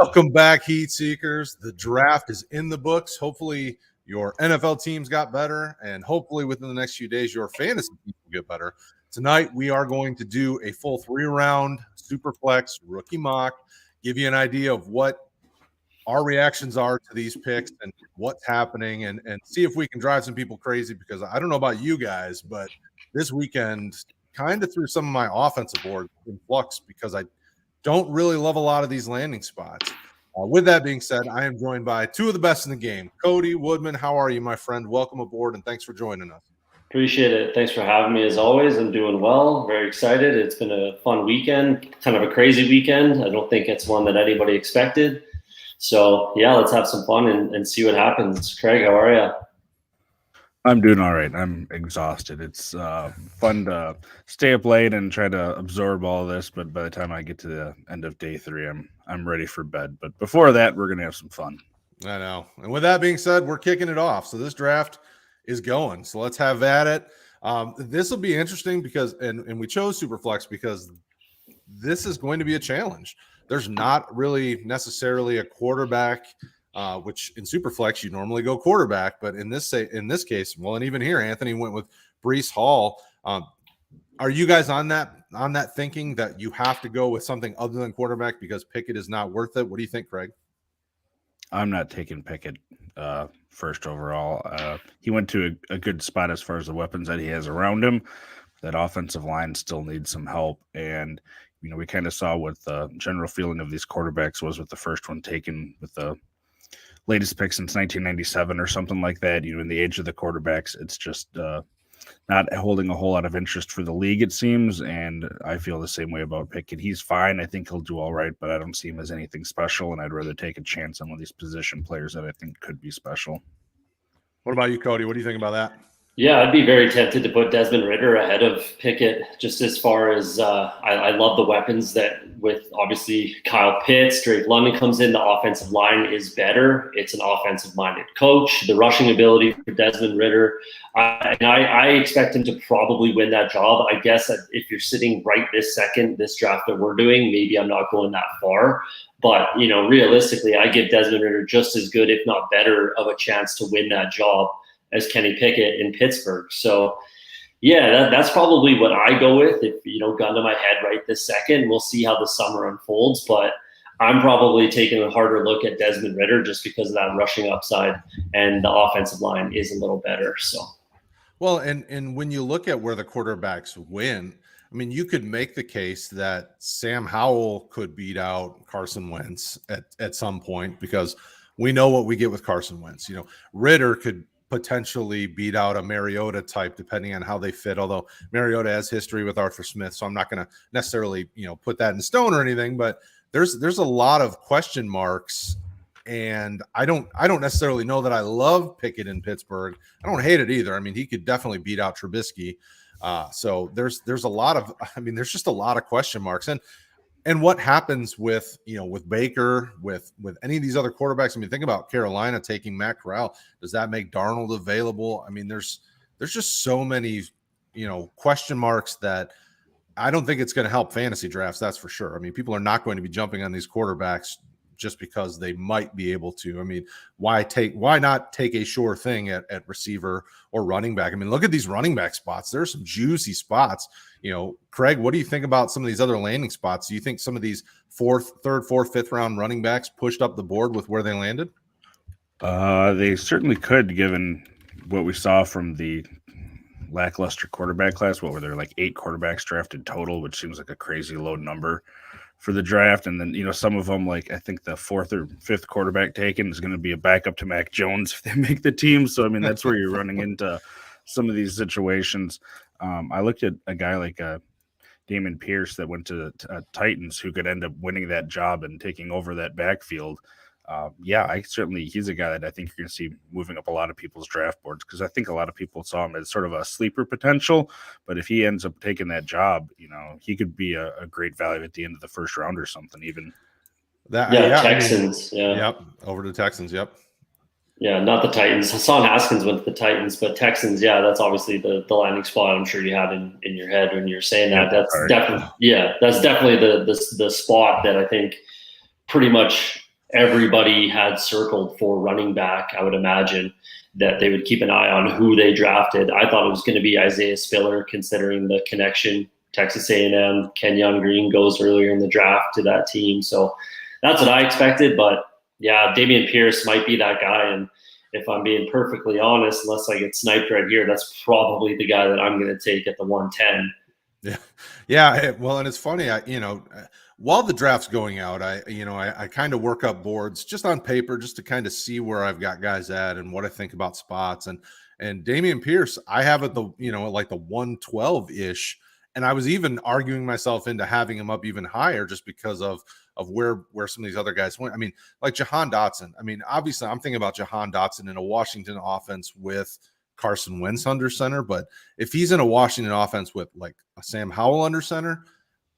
Welcome back, Heat Seekers. The draft is in the books. Hopefully, your NFL teams got better, and hopefully, within the next few days, your fantasy teams will get better. Tonight, we are going to do a full 3-round Superflex rookie mock, give you an idea of what our reactions are to these picks and what's happening, and see if we can drive some people crazy, because I don't know about you guys, but this weekend kind of threw some of my offensive board in flux because I don't really love a lot of these landing spots. With that being said, I am joined by two of the best in the game. Cody Woodman, how are you, my friend? Welcome aboard, and thanks for joining us. Appreciate it. Thanks for having me as always. I'm doing well. Very excited. It's been a fun weekend, kind of a crazy weekend. I don't think it's one that anybody expected. So, yeah, let's have some fun and see what happens. Craig, how are you? I'm doing all right. I'm exhausted. It's fun to stay up late and try to absorb all of this, but by the time I get to the end of day 3, I'm ready for bed. But before that, we're going to have some fun. I know. And with that being said, we're kicking it off. So this draft is going. So let's have at it. This will be interesting because, and we chose Superflex because this is going to be a challenge. There's not really necessarily a quarterback, which in Superflex you normally go quarterback, but in this case, well, and even here, Anthony went with Breece Hall. Are you guys on that thinking that you have to go with something other than quarterback because Pickett is not worth it? What do you think, Craig? I'm not taking Pickett first overall. He went to a good spot as far as the weapons that he has around him. That offensive line still needs some help, and we kind of saw what the general feeling of these quarterbacks was with the first one taken with the latest pick since 1997 or something like that. In the age of the quarterbacks, it's just not holding a whole lot of interest for the league, it seems, and I feel the same way about Pickett. He's fine. I think he'll do all right, but I don't see him as anything special, and I'd rather take a chance on one of these position players that I think could be special. What about you, Cody? What do you think about that? Yeah, I'd be very tempted to put Desmond Ridder ahead of Pickett, just as far as I love the weapons that with obviously Kyle Pitts, Drake London comes in, the offensive line is better. It's an offensive-minded coach. The rushing ability for Desmond Ridder, I expect him to probably win that job. I guess that if you're sitting right this second, this draft that we're doing, maybe I'm not going that far. But, realistically, I give Desmond Ridder just as good, if not better, of a chance to win that job as Kenny Pickett in Pittsburgh. So, yeah, that's probably what I go with. If, gun to my head right this second, we'll see how the summer unfolds. But I'm probably taking a harder look at Desmond Ridder just because of that rushing upside, and the offensive line is a little better. So, well, and when you look at where the quarterbacks win, I mean, you could make the case that Sam Howell could beat out Carson Wentz at some point, because we know what we get with Carson Wentz. Ridder could potentially beat out a Mariota type, depending on how they fit. Although Mariota has history with Arthur Smith, so I'm not going to necessarily, put that in stone or anything. But there's a lot of question marks, and I don't necessarily know that I love Pickett in Pittsburgh. I don't hate it either. I mean, he could definitely beat out Trubisky. So there's a lot of, there's just a lot of question marks. And what happens with Baker, with any of these other quarterbacks? Think about Carolina taking Matt Corral. Does that make Darnold available? There's just so many, question marks that I don't think it's going to help fantasy drafts. That's for sure. People are not going to be jumping on these quarterbacks just because they might be able to. Why not take a sure thing at receiver or running back? Look at these running back spots. There's some juicy spots. Craig, what do you think about some of these other landing spots? Do you think some of these third, fourth, fifth round running backs pushed up the board with where they landed? They certainly could, given what we saw from the lackluster quarterback class. What were there, like 8 quarterbacks drafted total, which seems like a crazy low number for the draft. And then, some of them, like I think the 4th or 5th quarterback taken is going to be a backup to Mac Jones if they make the team. So, that's where you're running into some of these situations. I looked at a guy like Damon Pierce that went to the Titans, who could end up winning that job and taking over that backfield. He's a guy that I think you're going to see moving up a lot of people's draft boards, because I think a lot of people saw him as sort of a sleeper potential. But if he ends up taking that job, he could be a great value at the end of the first round or something. Even Texans. Yep, over to the Texans. Yep. Yeah, not the Titans. Hassan Haskins went to the Titans, but Texans, yeah, that's obviously the landing spot I'm sure you had in your head when you're saying that. That's definitely the spot that I think pretty much everybody had circled for running back. I would imagine that they would keep an eye on who they drafted. I thought it was going to be Isaiah Spiller, considering the connection. Texas A&M, Kenyon Green goes earlier in the draft to that team. So that's what I expected. But yeah, Dameon Pierce might be that guy. And if I'm being perfectly honest, unless I get sniped right here, that's probably the guy that I'm going to take at the 110. Yeah. Yeah. Well, and it's funny, while the draft's going out, I kind of work up boards just on paper, just to kind of see where I've got guys at and what I think about spots. And Dameon Pierce, I have at the, like the 112-ish. And I was even arguing myself into having him up even higher just because of where some of these other guys went. I mean, like Jahan Dotson. I mean, obviously I'm thinking about Jahan Dotson in a Washington offense with Carson Wentz under center, but if he's in a Washington offense with like a Sam Howell under center,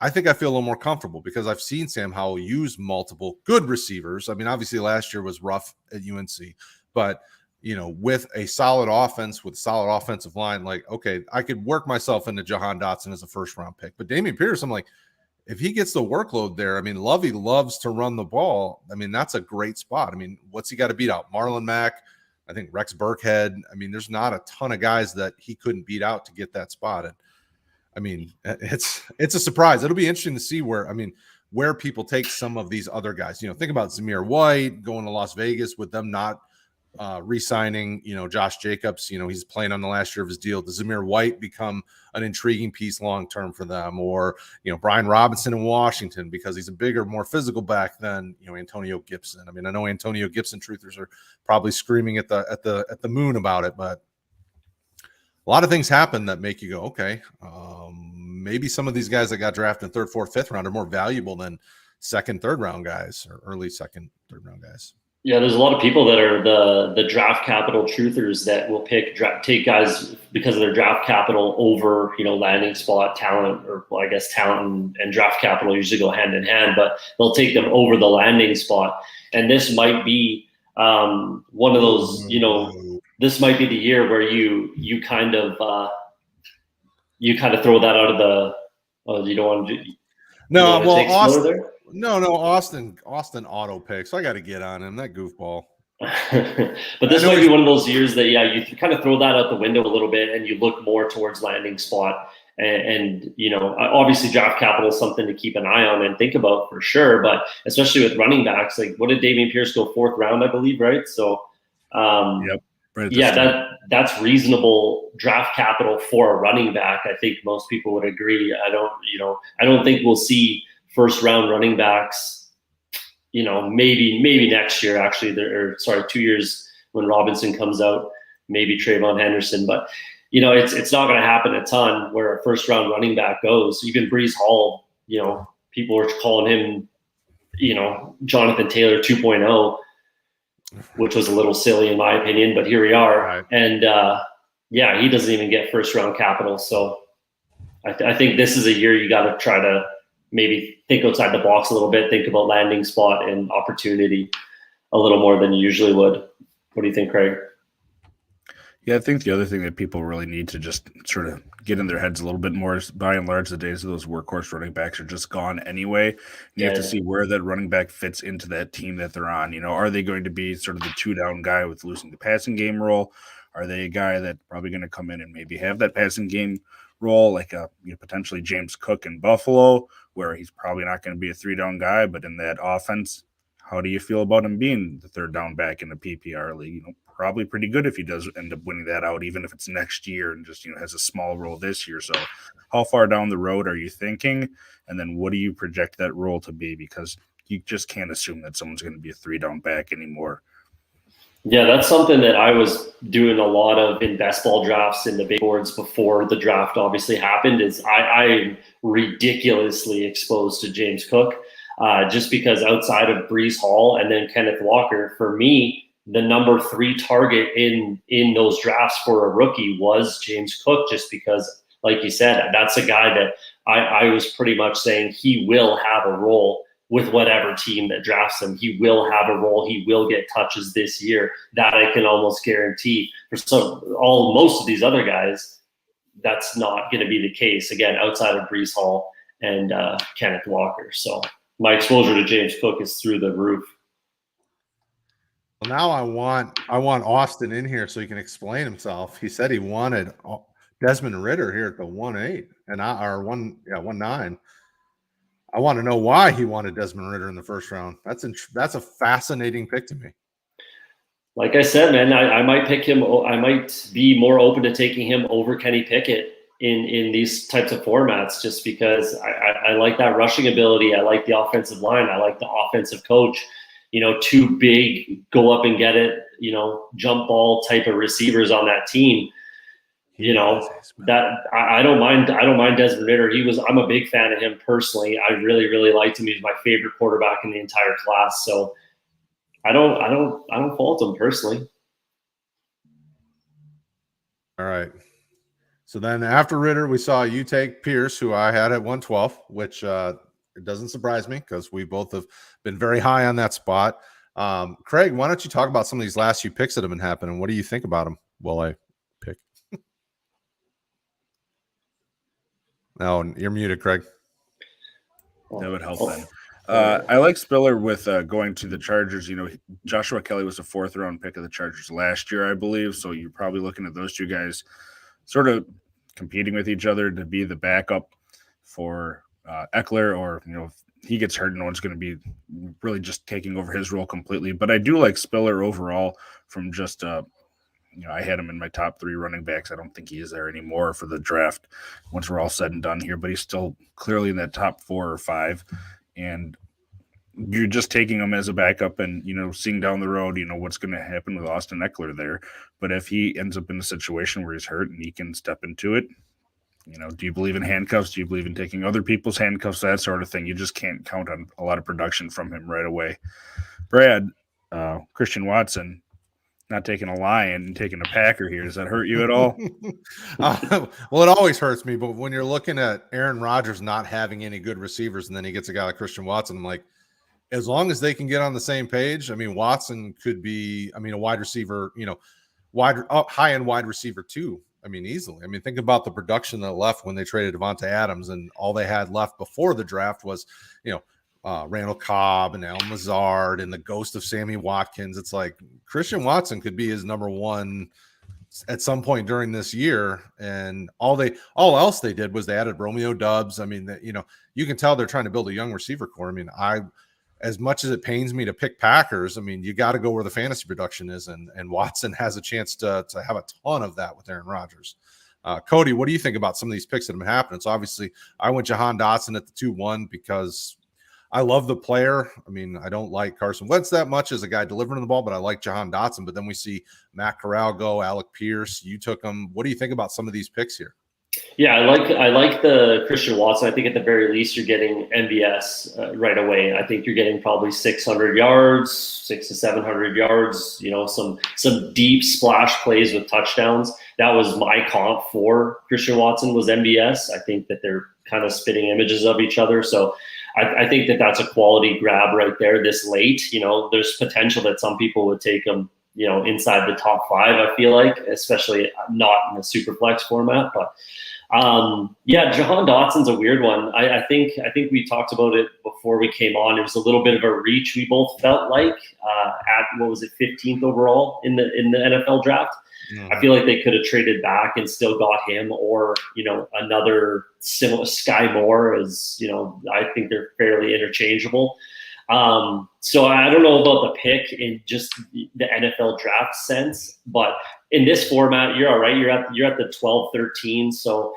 I think I feel a little more comfortable because I've seen Sam Howell use multiple good receivers. I mean, obviously last year was rough at UNC, but with a solid offense, with solid offensive line, like, okay, I could work myself into Jahan Dotson as a first-round pick. But Dameon Pierce, I'm like, if he gets the workload there, I mean, Lovey loves to run the ball. I mean, that's a great spot. I mean, what's he got to beat out? Marlon Mack, I think Rex Burkhead. I mean, there's not a ton of guys that he couldn't beat out to get that spot. And I mean, it's a surprise. It'll be interesting to see where people take some of these other guys. Think about Zamir White going to Las Vegas with them not re-signing, Josh Jacobs. He's playing on the last year of his deal. Does Zamir White become an intriguing piece long-term for them? Or, Brian Robinson in Washington, because he's a bigger, more physical back than, Antonio Gibson. I mean, I know Antonio Gibson truthers are probably screaming at the moon about it, but a lot of things happen that make you go, okay, maybe some of these guys that got drafted in third, fourth, fifth round are more valuable than second, third round guys, or early second, third round guys. Yeah, there's a lot of people that are the draft capital truthers that will take guys because of their draft capital over, landing spot talent, or well, I guess talent and draft capital usually go hand in hand, but they'll take them over the landing spot. And this might be one of those, this might be the year where you kind of throw that out of the, you don't want to do. No, well, Austin auto pick, so I got to get on him, that goofball. But this might be one of those years that, you kind of throw that out the window a little bit and you look more towards landing spot. And obviously draft capital is something to keep an eye on and think about for sure. But especially with running backs, like what did Dameon Pierce go, fourth round, I believe, right? So, yep. Right, that's reasonable draft capital for a running back. I think most people would agree. I don't think we'll see first round running backs, maybe next year, actually, 2 years when Robinson comes out, maybe Trayvon Henderson, but it's not going to happen a ton where a first round running back goes. Even Breece Hall, people are calling him, Jonathan Taylor 2.0, which was a little silly in my opinion, but here we are. Right. And he doesn't even get first round capital. So I think this is a year you got to try to maybe think outside the box a little bit, think about landing spot and opportunity a little more than you usually would. What do you think, Craig? Yeah, I think the other thing that people really need to just sort of get in their heads a little bit more is, by and large, the days of those workhorse running backs are just gone anyway. You have to see where that running back fits into that team that they're on. Are they going to be sort of the two-down guy with losing the passing game role? Are they a guy that's probably going to come in and maybe have that passing game role, like potentially James Cook in Buffalo, where he's probably not going to be a three-down guy, but in that offense, how do you feel about him being the third down back in the PPR league? Probably pretty good if he does end up winning that out, even if it's next year and just, has a small role this year. So how far down the road are you thinking? And then what do you project that role to be? Because you just can't assume that someone's going to be a three-down back anymore. Yeah, that's something that I was doing a lot of in best ball drafts in the big boards before the draft obviously happened. Is I'm ridiculously exposed to James Cook just because outside of Breece Hall and then Kenneth Walker, for me, the number 3 target in those drafts for a rookie was James Cook, just because, like you said, that's a guy that I was pretty much saying he will have a role with whatever team that drafts him. He will have a role. He will get touches this year. That I can almost guarantee. For most of these other guys, that's not going to be the case. Again, outside of Breece Hall and Kenneth Walker. So my exposure to James Cook is through the roof. Well, now I want Austin in here so he can explain himself. He said he wanted Desmond Ritter here at the 1-8 and or 1-9. I want to know why he wanted Desmond Ritter in the first round. That's a fascinating pick to me. Like I said, man, I might pick him. I might be more open to taking him over Kenny Pickett in these types of formats, just because I like that rushing ability. I like the offensive line. I like the offensive coach. Two big, go up and get it, jump ball type of receivers on that team. That I don't mind. I don't mind Desmond Ritter. I'm a big fan of him personally. I really, really liked him. He's my favorite quarterback in the entire class. So I don't fault him personally. All right. So then after Ritter, we saw you take Pierce, who I had at 112, which it doesn't surprise me because we both have been very high on that spot. Craig, why don't you talk about some of these last few picks that have been happening? What do you think about them? Well, I pick. Oh, you're muted, Craig. That would help then. I like Spiller with going to the Chargers. Joshua Kelly was a 4th-round pick of the Chargers last year, I believe. So you're probably looking at those two guys sort of competing with each other to be the backup for Eckler, or if he gets hurt, no one's going to be really just taking over his role completely. But I do like Spiller overall from just I had him in my top 3 running backs. I don't think he is there anymore for the draft once we're all said and done here, but he's still clearly in that top 4 or 5. And you're just taking him as a backup and, seeing down the road, what's going to happen with Austin Eckler there. But if he ends up in a situation where he's hurt and he can step into it, do you believe in handcuffs? Do you believe in taking other people's handcuffs? That sort of thing. You just can't count on a lot of production from him right away. Brad, Christian Watson, not taking a Lion and taking a Packer here. Does that hurt you at all? Well, it always hurts me. But when you're looking at Aaron Rodgers not having any good receivers, and then he gets a guy like Christian Watson, I'm like, as long as they can get on the same page, I mean, Watson could be, a wide receiver, high-end wide receiver too. I mean, easily. I mean, think about the production that left when they traded Devonta Adams, and all they had left before the draft was, Randall Cobb and Al Mazard and the ghost of Sammy Watkins. It's like Christian Watson could be his number 1 at some point during this year. And all else they did was they added Romeo Doubs. I mean, you can tell they're trying to build a young receiver core. I mean, as much as it pains me to pick Packers, I mean, you got to go where the fantasy production is. And Watson has a chance to have a ton of that with Aaron Rodgers. Cody, what do you think about some of these picks that have been happening? So obviously I went Jahan Dotson at the 2-1 because I love the player. I mean, I don't like Carson Wentz that much as a guy delivering the ball, but I like Jahan Dotson. But then we see Matt Corral go, Alec Pierce. You took him. What do you think about some of these picks here? Yeah, I like the Christian Watson. I think at the very least you're getting MVS right away. I think you're getting probably 600 yards, 600 to 700 yards. Some deep splash plays with touchdowns. That was my comp for Christian Watson was MVS. I think that they're kind of spitting images of each other. So I think that that's a quality grab right there this late. There's potential that some people would take him, inside the top 5. I feel like, especially not in the Superflex format, but. Jahan Dotson's a weird one. I think we talked about it before we came on. It was a little bit of a reach. We both felt like at 15th overall in the NFL draft. Mm-hmm. I feel like they could have traded back and still got him, or another similar Sky Moore. As I think they're fairly interchangeable. So I don't know about the pick in just the NFL draft sense, but in this format, you're all right. You're at the 12-13. So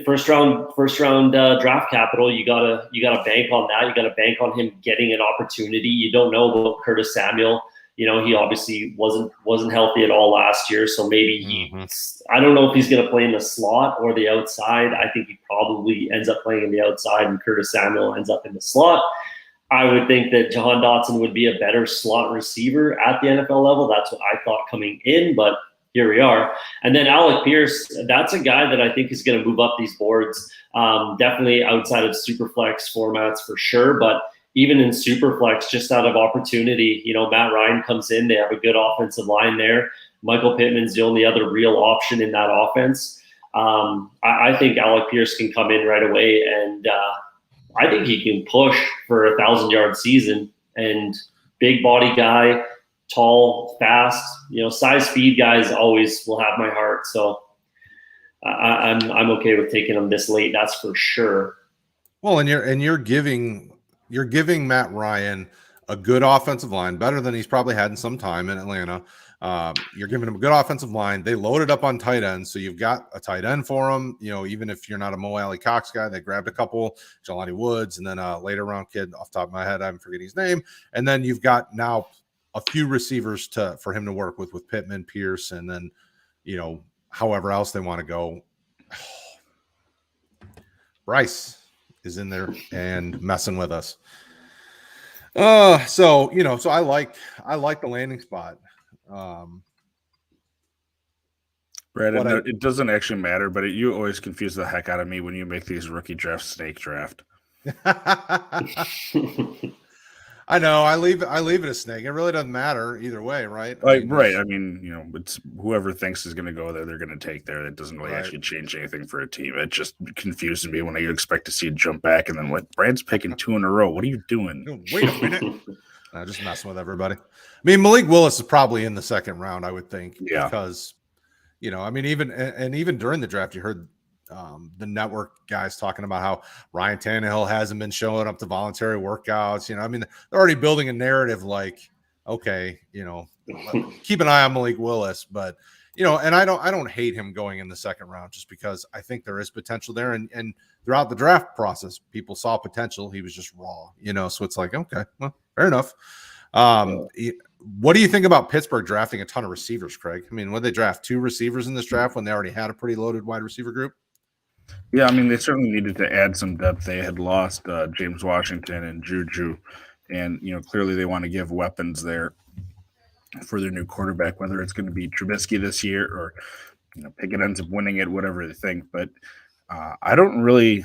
first round draft capital. You gotta bank on that. You gotta bank on him getting an opportunity. You don't know about Curtis Samuel. He obviously wasn't healthy at all last year. So maybe I don't know if he's going to play in the slot or the outside. I think he probably ends up playing in the outside and Curtis Samuel ends up in the slot. I would think that Jahan Dotson would be a better slot receiver at the NFL level. That's what I thought coming in, but here we are. And then Alec Pierce, that's a guy that I think is going to move up these boards, definitely outside of Superflex formats for sure, but even in Superflex, just out of opportunity, Matt Ryan comes in, they have a good offensive line there. Michael Pittman's the only other real option in that offense. I think Alec Pierce can come in right away, and I think he can push for a 1,000-yard season. And big body guy, tall, fast. Size, speed guys always will have my heart. So I'm okay with taking him this late. That's for sure. Well, and you're giving Matt Ryan a good offensive line, better than he's probably had in some time in Atlanta. You're giving him a good offensive line. They loaded up on tight ends, so you've got a tight end for him. Even if you're not a Mo Alley Cox guy, they grabbed a couple, Jelani Woods, and then a later round kid off the top of my head, I'm forgetting his name. And then you've got now a few receivers for him to work with Pittman, Pierce, and then however else they want to go. Bryce is in there and messing with us. So I like the landing spot. Brad, it doesn't actually matter, but you always confuse the heck out of me when you make these rookie draft snake draft. I know. I leave it a snake. It really doesn't matter either way, right? Right. I mean, it's whoever thinks is going to go there, they're going to take there. That doesn't really actually change anything for a team. It just confuses me when I expect to see it jump back and then Brad's picking 2 in a row. What are you doing? Wait a minute. Just messing with everybody. I mean, Malik Willis is probably in the second round, I would think. Yeah. Because, even during the draft, you heard the network guys talking about how Ryan Tannehill hasn't been showing up to voluntary workouts. They're already building a narrative like, okay, keep an eye on Malik Willis, but and I don't hate him going in the second round just because I think there is potential there. And throughout the draft process, people saw potential. He was just raw, so it's like, okay, well, fair enough. What do you think about Pittsburgh drafting a ton of receivers, Craig? I mean, would they draft 2 receivers in this draft when they already had a pretty loaded wide receiver group? Yeah, I mean, they certainly needed to add some depth. They had lost James Washington and Juju, and clearly they want to give weapons there for their new quarterback, whether it's going to be Trubisky this year or Pickett ends up winning it, whatever they think. But I don't really.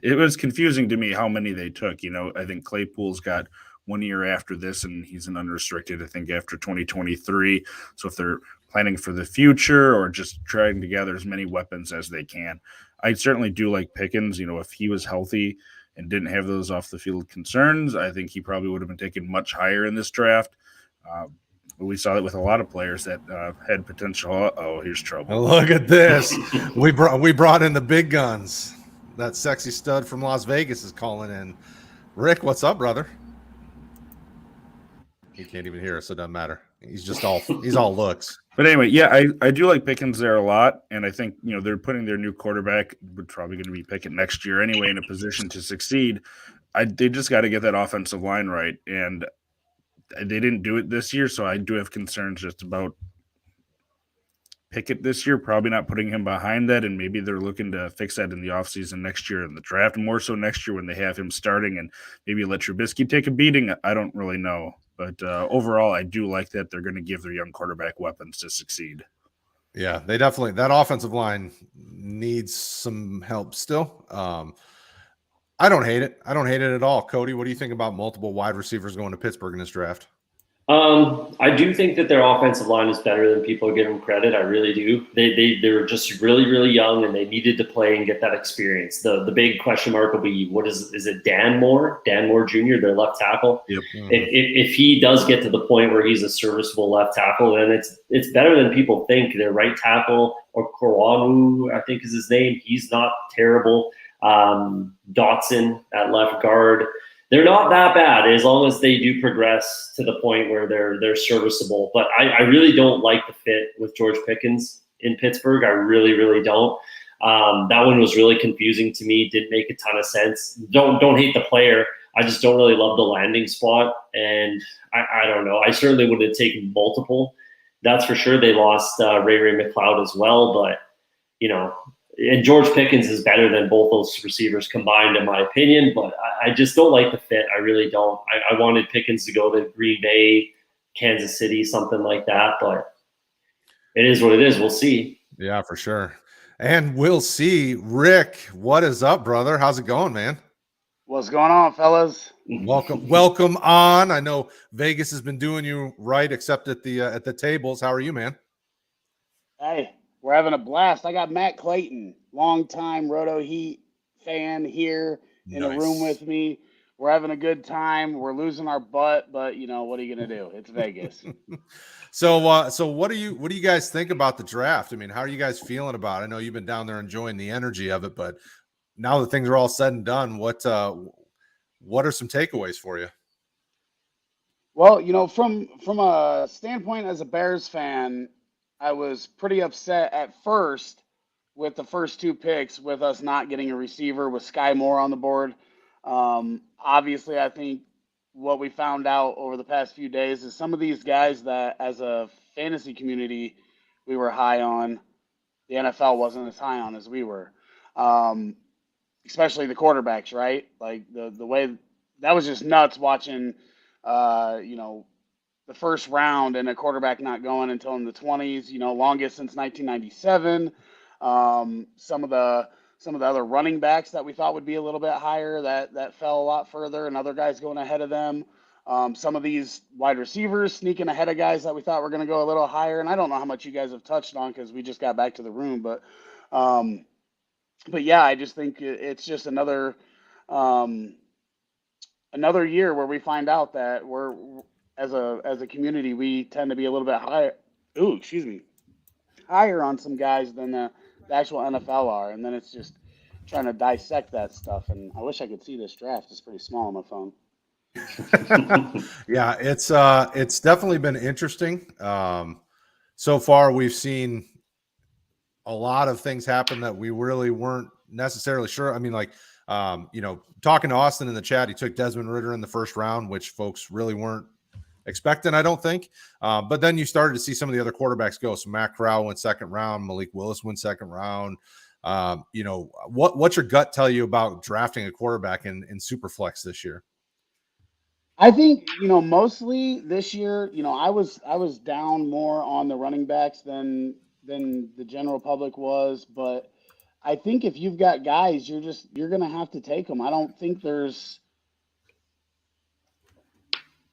It was confusing to me how many they took. I think Claypool's got 1 year after this, and he's an unrestricted, I think, after 2023. So if they're planning for the future or just trying to gather as many weapons as they can, I certainly do like Pickens. If he was healthy and didn't have those off the field concerns, I think he probably would have been taken much higher in this draft. But we saw that with a lot of players that had potential. Oh, here's trouble. Look at this. we brought in the big guns. That sexy stud from Las Vegas is calling in. Rick, what's up, brother? He can't even hear us, so it doesn't matter. He's all looks. But anyway, yeah, I do like Pickens there a lot, and I think they're putting their new quarterback, probably going to be Pickett next year anyway, in a position to succeed. They just got to get that offensive line right, and they didn't do it this year, so I do have concerns just about Pickett this year, probably not putting him behind that, and maybe they're looking to fix that in the offseason next year in the draft, more so next year when they have him starting, and maybe let Trubisky take a beating. I don't really know. But overall, I do like that they're going to give their young quarterback weapons to succeed. Yeah, they definitely – that offensive line needs some help still. I don't hate it. I don't hate it at all. Cody, what do you think about multiple wide receivers going to Pittsburgh in this draft? I do think that their offensive line is better than people give them credit. I really do. They're just really, really young, and they needed to play and get that experience. The big question mark will be, is it Dan Moore Jr., their left tackle? Yep. If he does get to the point where he's a serviceable left tackle, then it's better than people think. Their right tackle, or Korwamu, I think is his name, he's not terrible. Dotson at left guard. They're not that bad as long as they do progress to the point where they're serviceable. But I really don't like the fit with George Pickens in Pittsburgh. I really, really don't. That one was really confusing to me. Didn't make a ton of sense. Don't hate the player. I just don't really love the landing spot. And I don't know. I certainly would have taken multiple. That's for sure. They lost Ray McLeod as well. But, and George Pickens is better than both those receivers combined, in my opinion. But I just don't like the fit. I really don't. I wanted Pickens to go to Green Bay, Kansas City, something like that. But it is what it is. We'll see. Yeah, for sure. And we'll see. Rick, what is up, brother? How's it going, man? What's going on, fellas? Welcome on. I know Vegas has been doing you right, except at the tables. How are you, man? Hey, we're having a blast. I got Matt Clayton, longtime RotoHeat fan here in the room with me. we're having a good time. We're losing our butt, but what are you gonna do? It's Vegas. So what do you guys think about the draft? I mean, how are you guys feeling about it? I know you've been down there enjoying the energy of it, but now that things are all said and done, what are some takeaways for you? Well, from a standpoint as a Bears fan, I was pretty upset at first with the first two picks with us not getting a receiver with Sky Moore on the board. Obviously, I think what we found out over the past few days is some of these guys that as a fantasy community we were high on, the NFL wasn't as high on as we were. Um, Especially the quarterbacks, right? Like the way that was just nuts watching, the first round and a quarterback not going until in the 20s, longest since 1997. Some of the other running backs that we thought would be a little bit higher that fell a lot further, and other guys going ahead of them. Some of these wide receivers sneaking ahead of guys that we thought were going to go a little higher, and I don't know how much you guys have touched on because we just got back to the room, um, but yeah, I just think it's just um, another year where we find out that we're as a community we tend to be a little bit higher. Ooh, excuse me, higher on some guys than the actual NFL are, and then it's just trying to dissect that stuff. And I wish I could see this draft. It's pretty small on my phone. Yeah, it's definitely been interesting. So far we've seen a lot of things happen that we really weren't necessarily sure. I mean, like, talking to Austin in the chat, he took Desmond Ridder in the first round, which folks really weren't expecting, I don't think. But then you started to see some of the other quarterbacks go. So Matt Corral went second round, Malik Willis went second round. What's your gut tell you about drafting a quarterback in Superflex this year? I think mostly this year, I was down more on the running backs than the general public was, but I think if you've got guys, you're gonna have to take them. I don't think there's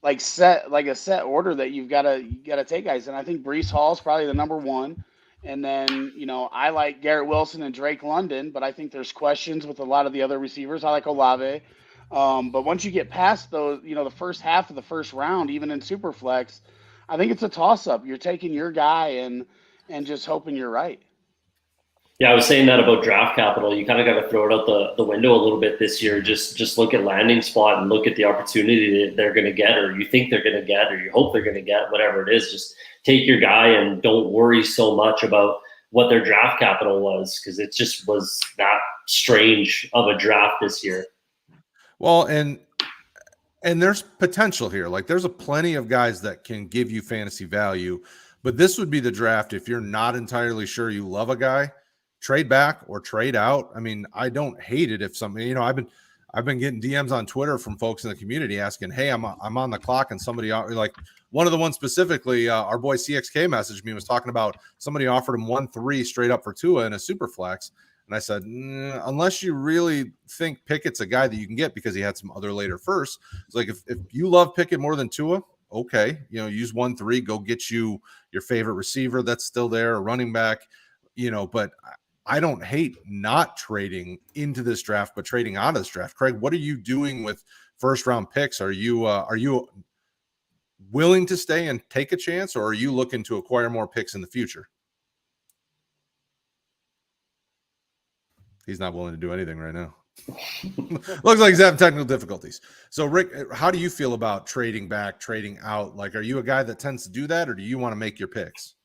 like a set order that you gotta take guys, and I think Brees Hall's probably the number one, and then I like Garrett Wilson and Drake London, but I think there's questions with a lot of the other receivers. I like Olave, but once you get past those, the first half of the first round, even in Superflex, I think it's a toss up. You're taking your guy and just hoping you're right. Yeah, I was saying that about draft capital. You kind of got to throw it out the window a little bit this year. Just look at landing spot and look at the opportunity that they're going to get, or you think they're going to get, or you hope they're going to get, whatever it is. Just take your guy and don't worry so much about what their draft capital was, because it just was that strange of a draft this year. Well, and there's potential here. Like, there's plenty of guys that can give you fantasy value, but this would be the draft if you're not entirely sure you love a guy. Trade back or trade out. I mean, I don't hate it if somebody, I've been getting DMs on Twitter from folks in the community asking, "Hey, I'm on the clock," and somebody, like, one of the ones specifically, our boy CXK messaged me, was talking about somebody offered him 1-3 straight up for Tua in a super flex, and I said, unless you really think Pickett's a guy that you can get because he had some other later firsts. It's like, if you love Pickett more than Tua, okay, use 1-3, go get you your favorite receiver that's still there, a running back, but I don't hate not trading into this draft, but trading out of this draft. Craig, what are you doing with first round picks? Are you willing to stay and take a chance, or are you looking to acquire more picks in the future? He's not willing to do anything right now. Looks like he's having technical difficulties. So, Rick, how do you feel about trading back, trading out? Like, are you a guy that tends to do that, or do you want to make your picks?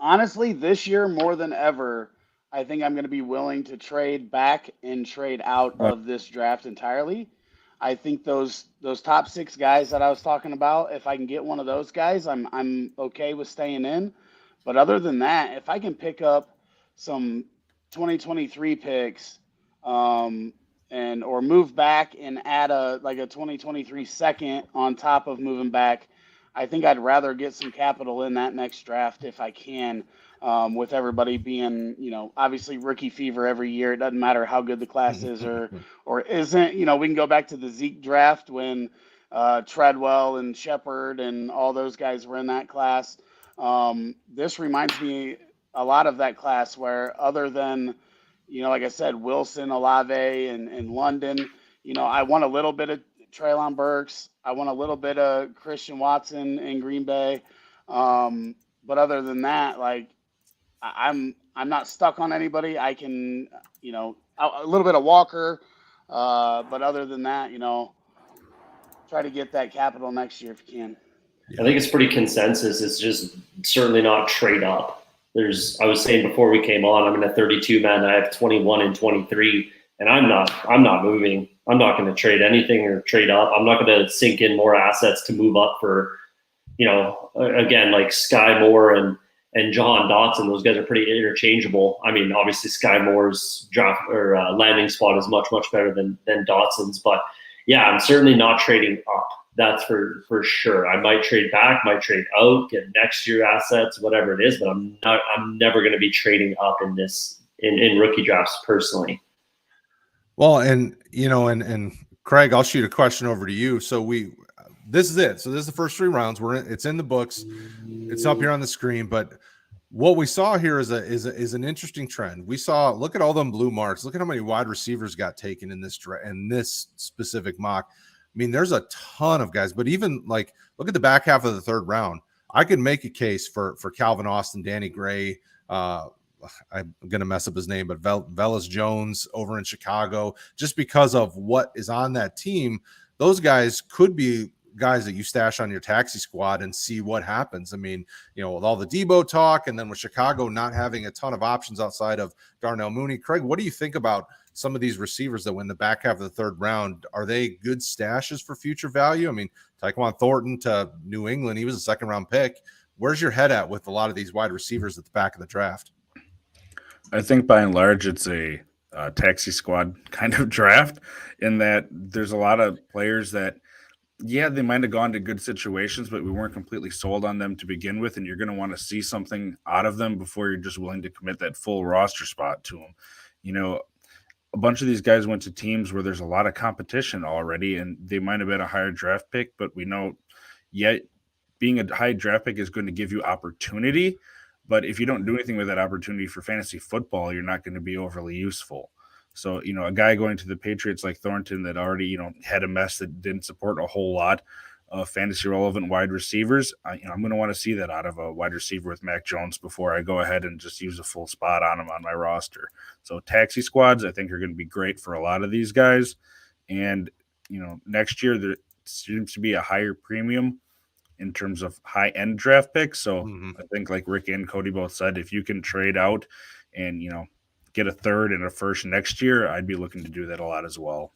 Honestly, this year more than ever, I think I'm going to be willing to trade back and trade out of this draft entirely. I think those top 6 guys that I was talking about, if I can get one of those guys, I'm okay with staying in. But other than that, if I can pick up some 2023 picks, or move back and add a 2023 second on top of moving back, I think I'd rather get some capital in that next draft if I can. With everybody being, obviously rookie fever every year. It doesn't matter how good the class is or isn't. We can go back to the Zeke draft when Treadwell and Shepard and all those guys were in that class. This reminds me a lot of that class where, other than, like I said, Wilson, Olave, and London, I want a little bit of Treylon Burks. I want a little bit of Christian Watson in Green Bay. But other than that, like I'm not stuck on anybody. I can, a little bit of Walker. But other than that, try to get that capital next year if you can. I think it's pretty consensus. It's just certainly not trade up. I was saying before we came on, I'm in a 32 man. I have 21 and 23, and I'm not moving. I'm not going to trade anything or trade up. I'm not going to sink in more assets to move up for, again, like Sky Moore and John Dotson. Those guys are pretty interchangeable. I mean, obviously Sky Moore's draft or landing spot is much better than Dotson's, but yeah, I'm certainly not trading up. That's for sure. I might trade back, might trade out, get next year assets, whatever it is, but I'm never going to be trading up in this in rookie drafts personally. Well, and Craig, I'll shoot a question over to you. So this is it. So this is the first 3 rounds. It's in the books. It's up here on the screen, but what we saw here is an interesting trend. We saw, look at all them blue marks. Look at how many wide receivers got taken in this specific mock. I mean, there's a ton of guys, but even like, look at the back half of the 3rd round. I could make a case for Calvin Austin, Danny Gray. I'm going to mess up his name, but Velus Jones over in Chicago, just because of what is on that team. Those guys could be guys that you stash on your taxi squad and see what happens. I mean, with all the Debo talk, and then with Chicago not having a ton of options outside of Darnell Mooney. Craig, what do you think about some of these receivers that win the back half of the 3rd round? Are they good stashes for future value? I mean, Tyquan Thornton to New England, he was a 2nd round pick. Where's your head at with a lot of these wide receivers at the back of the draft? I think by and large, it's a taxi squad kind of draft, in that there's a lot of players that, yeah, they might have gone to good situations, but we weren't completely sold on them to begin with, and you're going to want to see something out of them before you're just willing to commit that full roster spot to them. A bunch of these guys went to teams where there's a lot of competition already, and they might have been a higher draft pick, but we know yet being a high draft pick is going to give you opportunity. But if you don't do anything with that opportunity for fantasy football, you're not going to be overly useful. So, a guy going to the Patriots like Thornton that already, had a mess that didn't support a whole lot of fantasy relevant wide receivers, I'm going to want to see that out of a wide receiver with Mac Jones before I go ahead and just use a full spot on him on my roster. So taxi squads, I think, are going to be great for a lot of these guys. And, next year there seems to be a higher premium in terms of high-end draft picks. So I think, like Rick and Cody both said, if you can trade out and, get a 3rd and a 1st next year, I'd be looking to do that a lot as well.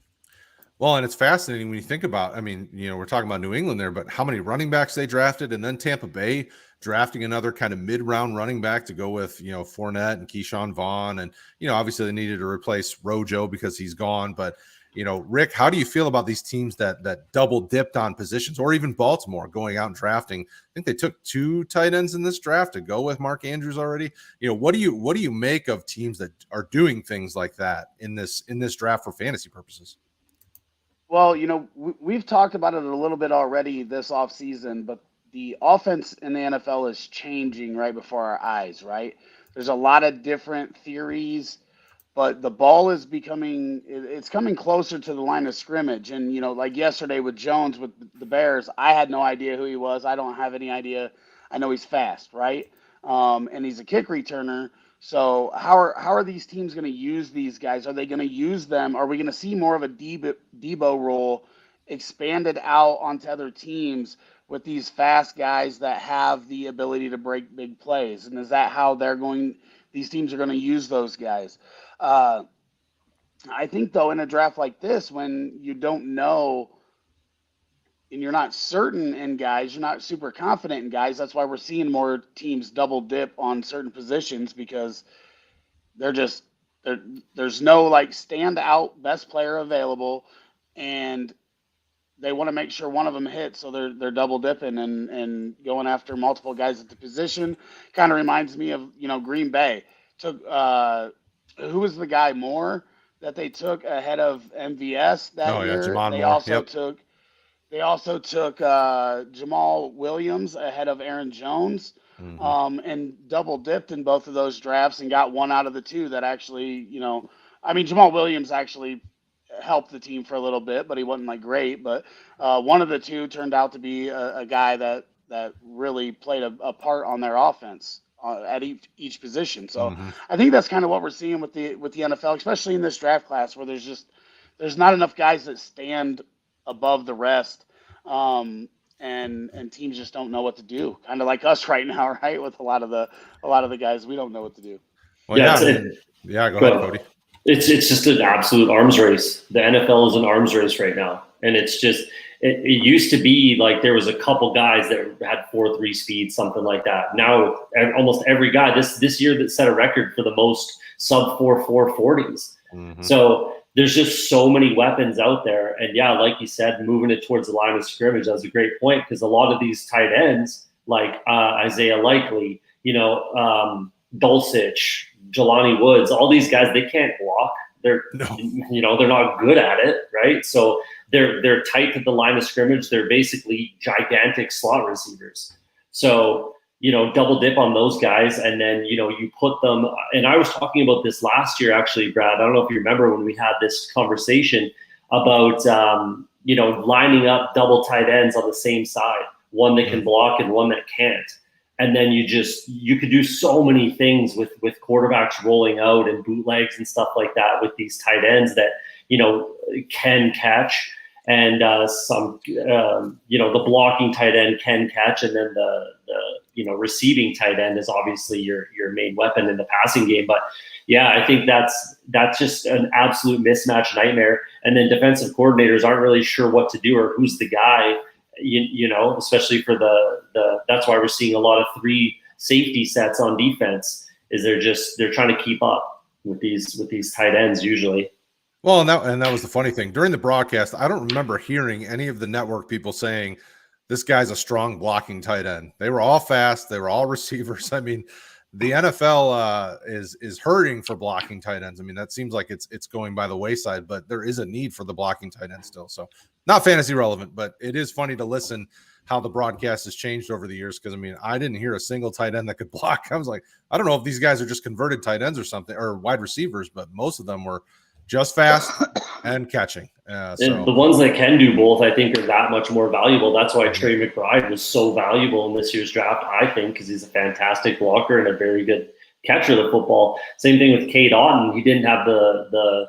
Well, and it's fascinating when you think about, I mean, we're talking about New England there, but how many running backs they drafted, and then Tampa Bay drafting another kind of mid-round running back to go with, Fournette and Keyshawn Vaughn. And, obviously they needed to replace Rojo because he's gone. But, Rick, how do you feel about these teams that double dipped on positions, or even Baltimore going out and drafting? I think they took 2 tight ends in this draft to go with Mark Andrews already. What do you make of teams that are doing things like that in this draft for fantasy purposes? Well, we've talked about it a little bit already this offseason, but the offense in the NFL is changing right before our eyes, right? There's a lot of different theories, but the ball is it's coming closer to the line of scrimmage. And, like yesterday with Jones with the Bears, I had no idea who he was. I don't have any idea. I know he's fast, right? And he's a kick returner. So how are these teams going to use these guys? Are they going to use them? Are we going to see more of a Debo role expanded out onto other teams with these fast guys that have the ability to break big plays? And is that how these teams are going to use those guys? I think, though, in a draft like this, when you don't know and you're not certain in guys, you're not super confident in guys, that's why we're seeing more teams double dip on certain positions, because there's no like standout best player available, and they want to make sure one of them hits, so they're double dipping and going after multiple guys at the position. Kind of reminds me of Green Bay took who was the guy Moore that they took ahead of MVS that year. Jamon They Moore. also Yep. took They also took Jamal Williams ahead of Aaron Jones, and double dipped in both of those drafts and got one out of the 2 that actually, Jamal Williams actually helped the team for a little bit, but he wasn't like great. But one of the two turned out to be a guy that really played a part on their offense at each position. So I think that's kind of what we're seeing with the NFL, especially in this draft class, where there's not enough guys that stand above the rest. And teams just don't know what to do. Kind of like us right now, right? With a lot of the guys, we don't know what to do. Well, go ahead, Cody. It's just an absolute arms race. The NFL is an arms race right now, and it's just it used to be like there was a couple guys that had 4.3 speed, something like that. Now almost every guy this year that set a record for the most sub 4.4 40s. So there's just so many weapons out there. And yeah, like you said, moving it towards the line of scrimmage, that's a great point, because a lot of these tight ends, like Isaiah Likely, Dulcich, Jelani Woods, all these guys, they can't block. They're not good at it, right? So they're tight to the line of scrimmage. They're basically gigantic slot receivers. So, double dip on those guys, and then, you put them, and I was talking about this last year, actually, Brad. I don't know if you remember when we had this conversation about, lining up double tight ends on the same side, one that can block and one that can't. And then you could do so many things with quarterbacks rolling out and bootlegs and stuff like that with these tight ends that, can catch. And the blocking tight end can catch, and then the receiving tight end is obviously your main weapon in the passing game. But yeah, I think that's just an absolute mismatch nightmare. And then defensive coordinators aren't really sure what to do or who's the guy, especially for the that's why we're seeing a lot of 3 safety sets on defense, is they're trying to keep up with these tight ends usually. Well, and that was the funny thing. During the broadcast, I don't remember hearing any of the network people saying this guy's a strong blocking tight end. They were all fast. They were all receivers. I mean, the NFL is hurting for blocking tight ends. I mean, that seems like it's going by the wayside, but there is a need for the blocking tight end still. So not fantasy relevant, but it is funny to listen how the broadcast has changed over the years. Because, I mean, I didn't hear a single tight end that could block. I was like, I don't know if these guys are just converted tight ends or something, or wide receivers, but most of them were just fast and catching. So the ones that can do both, I think, are that much more valuable. That's why Trey McBride was so valuable in this year's draft, I think, because he's a fantastic blocker and a very good catcher of the football. Same thing with Cade Otton. He didn't have the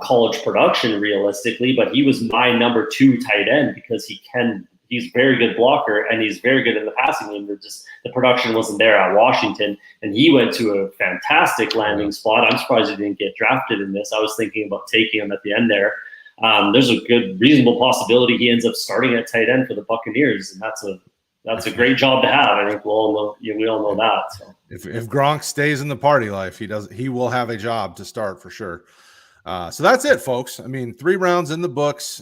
college production realistically, but he was my number 2 tight end because he's a very good blocker and he's very good in the passing game. The production wasn't there at Washington, and he went to a fantastic landing spot. I'm surprised he didn't get drafted in this. I was thinking about taking him at the end there. There's a good, reasonable possibility he ends up starting at tight end for the Buccaneers, and that's a great job to have. I think we all know that. So. If Gronk stays in the party life, he will have a job to start for sure. So that's it, folks. I mean, 3 rounds in the books.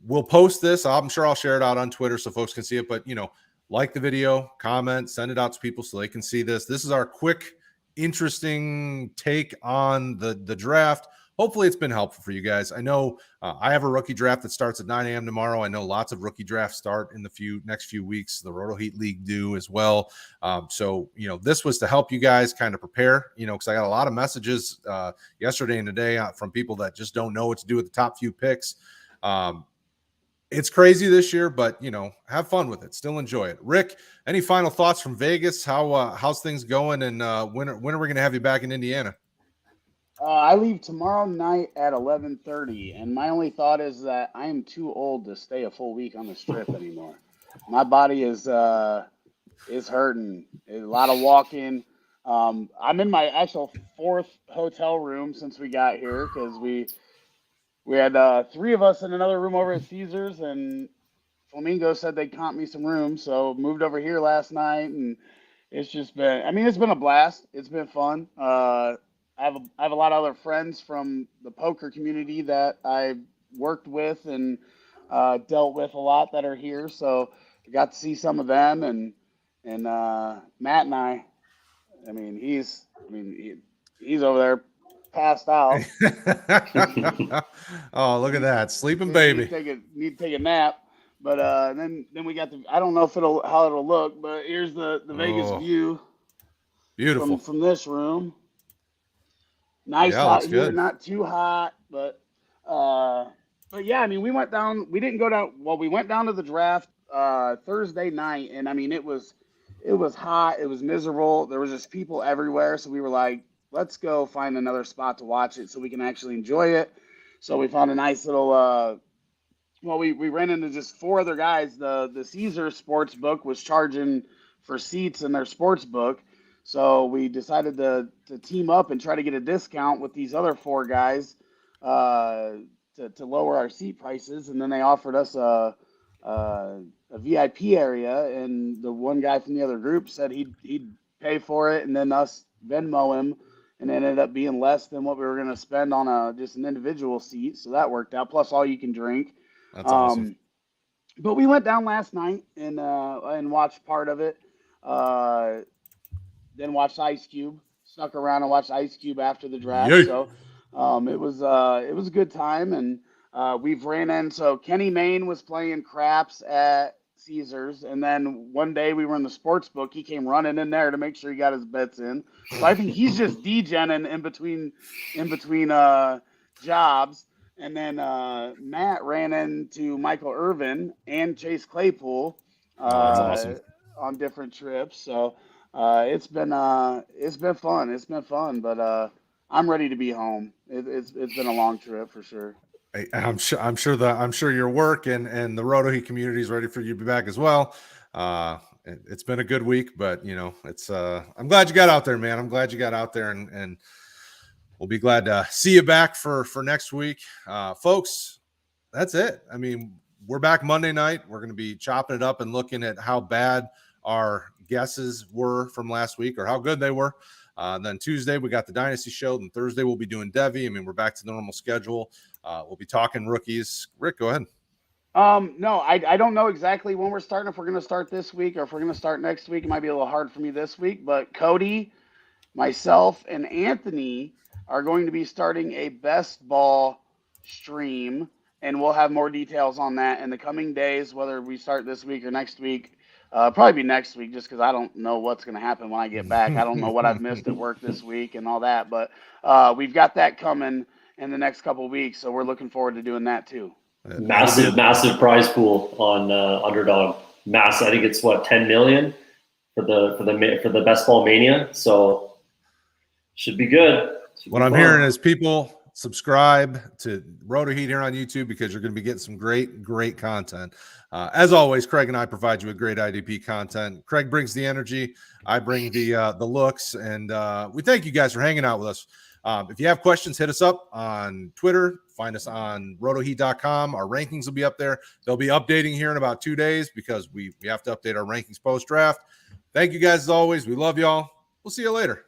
We'll post this. I'm sure I'll share it out on Twitter so folks can see it. But, like the video, comment, send it out to people so they can see this. This is our quick, interesting take on the draft. Hopefully it's been helpful for you guys. I know I have a rookie draft that starts at 9 a.m. tomorrow. I know lots of rookie drafts start in the next few weeks. The RotoHeat League do as well. So, this was to help you guys kind of prepare, because I got a lot of messages yesterday and today from people that just don't know what to do with the top few picks. It's crazy this year, but have fun with it. Still enjoy it. Rick, any final thoughts from Vegas? How's things going? And when are we going to have you back in Indiana? I leave tomorrow night at 11:30, and my only thought is that I am too old to stay a full week on the strip anymore. My body is hurting. A lot of walking. I'm in my actual 4th hotel room since we got here because we had 3 of us in another room over at Caesars, and Flamingo said they'd comp me some rooms, so moved over here last night, and it's just been, it's been a blast. It's been fun. I have a lot of other friends from the poker community that I worked with and dealt with a lot that are here, so I got to see some of them, and Matt and I. He's over there passed out. Oh, look at that, sleeping baby. Need to take a nap, but then we got I don't know how it'll look, but here's the Vegas view. Beautiful from this room. Nice Yeah, out looks here, good. not too hot, but yeah, I mean, we went down. We didn't go down. Well, we went down to the draft Thursday night, and I mean, it was hot. It was miserable. There was just people everywhere, so we were like, let's go find another spot to watch it so we can actually enjoy it. So we found a nice little. Well, we ran into just four other guys. The Caesar sports book was charging for seats in their sports book. So we decided to team up and try to get a discount with these other four guys uh, to lower our seat prices. And then they offered us a VIP area. And the one guy from the other group said he'd pay for it and then us Venmo him. And it ended up being less than what we were going to spend on just an individual seat. So that worked out. Plus all you can drink. That's awesome. But we went down last night and watched part of it. Then watched Ice Cube. Snuck around and watched Ice Cube after the draft. Yay. So it was a good time. And we've ran in. So Kenny Mayne was playing craps at Caesars, and then one day we were in the sports book. He came running in there to make sure he got his bets in. So I think he's just degenning in between jobs. And then Matt ran into Michael Irvin and Chase Claypool That's awesome. on different trips. So it's been fun. It's been fun, but I'm ready to be home. It's been a long trip for sure. I'm sure your work and the RotoHeat community is ready for you to be back as well. It's been a good week, but it's I'm glad you got out there, man. I'm glad you got out there, and we'll be glad to see you back for next week. Folks, that's it. I mean, we're back Monday night. We're going to be chopping it up and looking at how bad our guesses were from last week or how good they were. Then Tuesday, we got the Dynasty show. And Thursday, we'll be doing Devy. I mean, we're back to the normal schedule. We'll be talking rookies. Rick, go ahead. No, I don't know exactly when we're starting, if we're going to start this week or if we're going to start next week. It might be a little hard for me this week, but Cody, myself, and Anthony are going to be starting a best ball stream, and we'll have more details on that in the coming days, whether we start this week or next week. Probably be next week just because I don't know what's going to happen when I get back. I don't know what I've missed at work this week and all that, but we've got that coming in the next couple of weeks, so we're looking forward to doing that too. Massive prize pool on Underdog. I think it's 10 million for the best ball mania. So should be good. What I'm hearing is people subscribe to RotoHeat here on YouTube because you're going to be getting some great content. As always, Craig and I provide you with great IDP content. Craig brings the energy, I bring the looks, and we thank you guys for hanging out with us. If you have questions, hit us up on Twitter. Find us on rotoheat.com. Our rankings will be up there. They'll be updating here in about 2 days because we have to update our rankings post-draft. Thank you guys as always. We love y'all. We'll see you later.